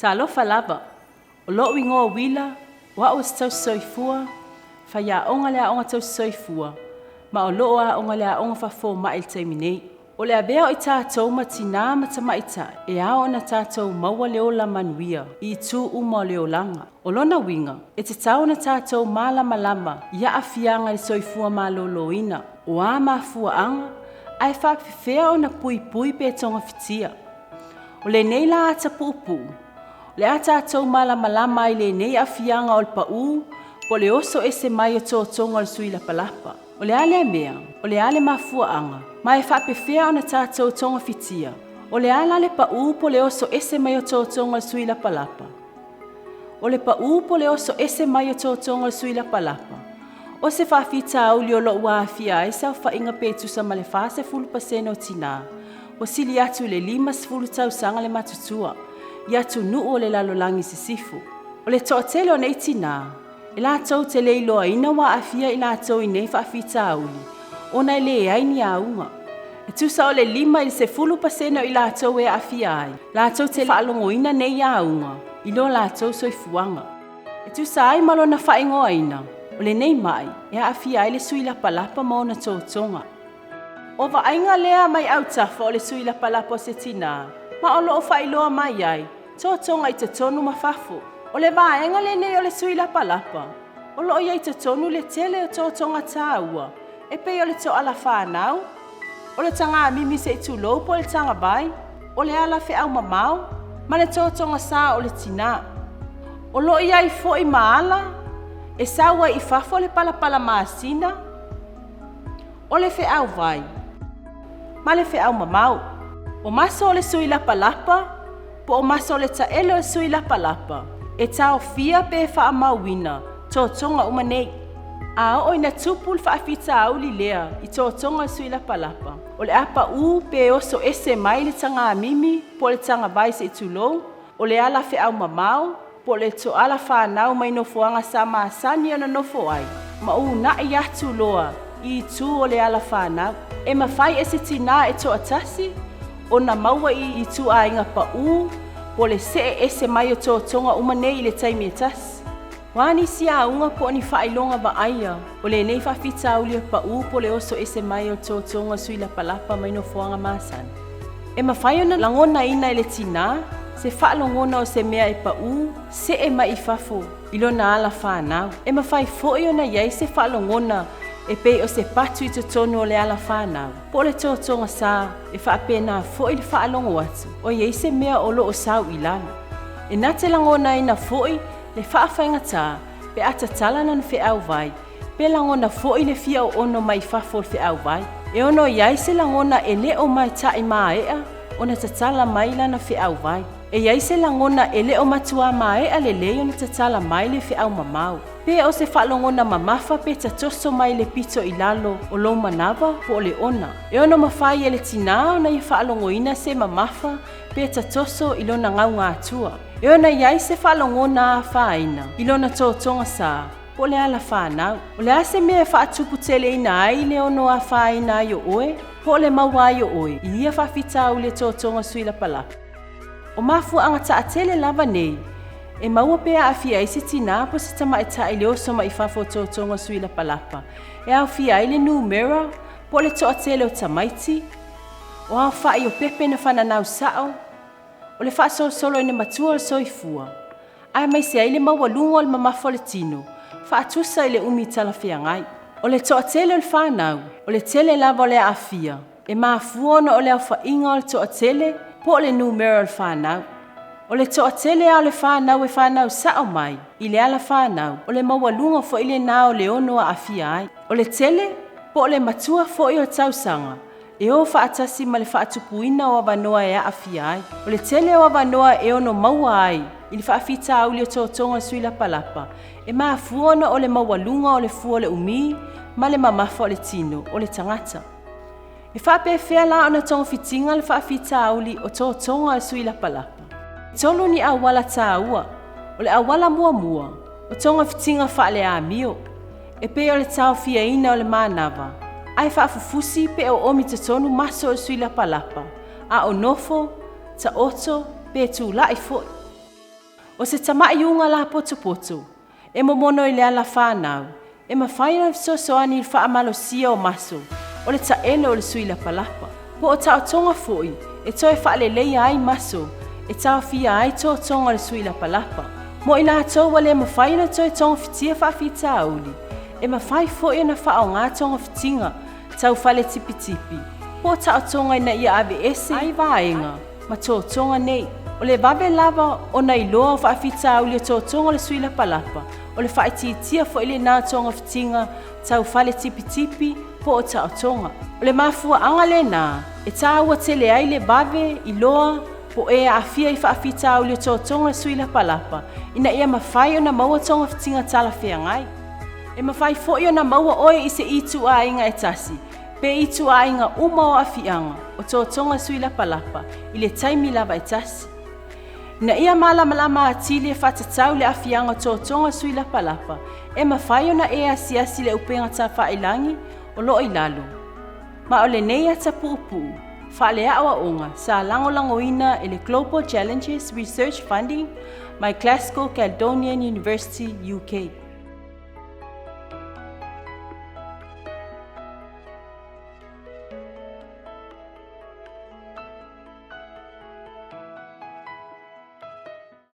Talofa lava, o loo ingoa wila, wa o tau soifua, whaia onga lea onga tau soifua, ma o loo a onga lea onga whafo ma il teiminei. O lea bea o i tātou ma tina ma tamaita, e ao na tātou maua leo la manuia, i tū uma leo langa. O lona winga, e te tau na tātou malama lama, ia a fianga i soifua ma loloina, o a mafua anga, ai whapifea o na pui pui pe tonga fitia. O le nei la ata pupu, le a tātou malama lama i le nei a fianga o le pau, po le oso ese mai o tō tonga le sui la palapa. O le ale mea, o le ale mafua anga, ma e whapefea o na tātou tonga fitia. O le ala le pau po le oso ese mai o tō tonga le sui la palapa. O le pau po le oso ese mai o tō tonga le sui la palapa. O se whawhita au li o lo ua fia e sau whainga pētusa ma le whase fulu paseno tina. O sili atu le 5 fulu tau sanga le matutua. I atu nuu o le lalolangi se sifu. O le toa tele o nei tina. E la tau te le iloa ina wa afia i la tau i nei whawhita auli. O nei le aini a unga. E tusa o le 5 i se fulu paseno i la tau e afia ai. La tau te whaalongo ina nei a unga. I lo la tau soifuanga. E tusa ai malo na whaingoa ina. O le nei mai, e afia ai le sui la palapa mo na tōtonga. O ainga lea mai au tafa o le sui la palapa o se tina. Ma o loo whailoa mai ai, tōtonga i te tonu mawhafu. O le vaenga le nei o le sui la palapa. O loo iai te tonu le tele o tōtonga tāua. E pei o le to ala whanau. O le tanga mimi se i tūlou po le tanga vai. O le ala fe au mamau. Ma le tōtonga sā o le tina. O loo iai fo i maala. E saua i fafo le palapala maasina. O le fe au vai. Ma le fe au mamau. O maso o le sui la palapa. Po o maso o le taele o le sui la palapa. E tau fia pe wha amauina. Tō tonga umanei. A o ina tupu le whaafita au li lea. I tō tonga sui la palapa. O le apa u pe oso ese mai le tanga mimi. Po le tanga vai se i tulou. O le ala fe au mamau. Po le to ala whanau mai no fuanga sa maasani ana no ai. Ma u na i atu loa i tu o le ala whanau. E mawhai e se tina e to atasi. O na maua i tu a inga pa u. Po le se e se mai o to tonga umanei i le taimi e tasi. Wani si a unga po ni whailonga wa aia. O le nei whawhita au lia pa u po le oso e se mai o to tonga sui la palapa mai no fuanga maasani. E mawhai o na langona ina i le tina. Se whaalongona o se mea e pa u, se e mai fafo, ilo na ala whanau. E mawhai fo'i o na iei se whaalongona e pei o se patu i te tono o le ala whanau. Po le tōtonga sā, e whaapena fo'i le whaalongo atu, o iei se mea o lo o sau i lana. E nā te langona ina fo'i, le whaawhainga tā, pe ata talana na whiau vai, pe langona fo'i le fia o ono mai fafo le whiau vai. E ono iei se langona e le o mai ta i maa ea, o na tatala mai lana whiau vai. E iai se langona e le o matua mai a le leo na tatala mai le fi au mamau. Pe o se whalongona mamafa pe tatoso mai le pito i lalo o lo manawa po le ona. E ono mawhai e le tina o na i whalongoina se mamafa pe tatoso i lona ngau ngā tua. E ona iai se whalongona a whaina i lona tōtonga sā po le ala whanau. O le ase mea whaatupu tele ina ai le ono a whaina yo oe po le maua yo oe. I ia whawhita u le tōtonga sui la palapa. O mafua anga ta atele lava nei, e maua pea a fia isi tina po se tama e ta ile oso ma i fafo tōtonga sui la palapa. E au fia ile numera, po le to atele o tamaiti, o au fai o pepe na whananau sao, o le wha solo ina matua o soifua. Ai mai se ile maua lungo o le mamafo le tino, wha atusa ile umi tala fia ngai. O le to atele o le whanau, o le tele lava o le a fia, e maafuona o le au inga o le to atele, po le numero le whanau. O le toa tele au le whanau e whanau sao mai, i le ala whanau, o le mawalunga fo ile nao le ono a afia ai. O le tele, po le matua fo i o tausanga, e o whaatasi ma le whaatupuina o avanoa e a afia ai. O le tele o avanoa e ono maua ai, i le whaafita au le tōtonga sui la palapa, e maa fuona o le mawalunga o le fua le umi, ma le mamafa o le tino, o le tangata. E whape fea la ona tonga fitinga le whaafita auli o tōtonga e sui la palapa. Tolu ni awala tā ua, o le awala mua mua, o tonga fitinga whaale a mio. E pe o le tau fia ina o le mānawa, ai whaafufusi pe o omi te tonu maso o sui la palapa, a o nofo, ta oto, pe tū lai foi. O se tamaiunga la poto, e momono i le ala whanau, e mawhaina sosoani i whaamalosia o maso, o le taele o le suila palapa. Po o tau tonga foi, e toi whaaleleia ai maso, e tau fia ai tō tonga le suila palapa. Mo i la tau wale mawhaina toi tonga fitia whaafita auli, e mawhai foi na whao ngā tonga fitinga, tau whale tipi. Po tau tonga ina ia ave ese ai vaenga, ma tō tonga nei. O le vave lava o na iloa o whaafita auli o tō tonga le suila palapa, o le whaititia fo ili nā tonga fitinga, tau whale tipi, po o tau tonga. O le mafua angale nā, e tā ua tele ai le vave iloa, po e a fia i whaafita auli o tō tonga le suila palapa, ina ia mawhai o na maua tonga fitinga tala whea ngai. E mawhai fo i o na maua oe i se itu a inga e tasi, pe itu a inga uma o a fianga, o tō tonga suila palapa, i le taimi lava e tasi. Na ia malama atili e whatatau le afianga tō tonga suila palapa, e mawhai o na e asiasi le upenga ta whailangi o loo i lalo. Ma o le nei ata puupu, whaale awa onga sa langolangoina e le Global Challenges Research Funding, my Glasgow Caledonian University, UK.